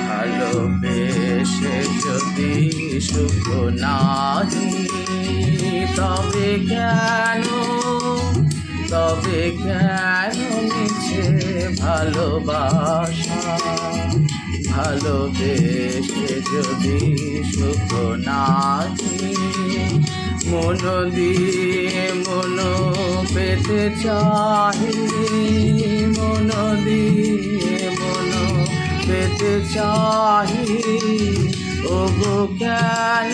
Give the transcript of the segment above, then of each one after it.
ভালোবেসে যদি সুখ নাহি, তবে কেন মিছে ভালোবাসা? ভালোবেসে যদি সুখ নাহি, মন দিয়ে মন পেতে চাহি, মন দিয়ে মন পেতে চাহি। ওগো কেন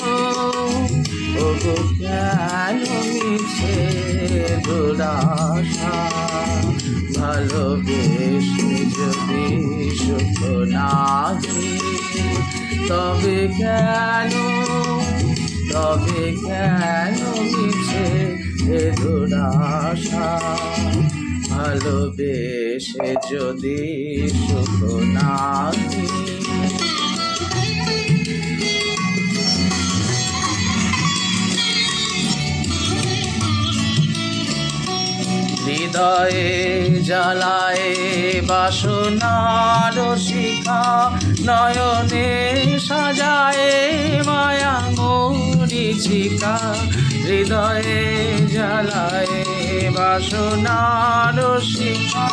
মিছে দুরাশা? ভালোবেসে যদি সুখ নাহি, তবে কেন মিছে দুরাশা? ভালোবেসে যদি সুখ নাহি। হৃদয়ে জ্বালায় বাসনার শিখা, নয়নে সাজায় মায়া মরীচিকা। হৃদয়ে জ্বালায় বাসনার শিখা,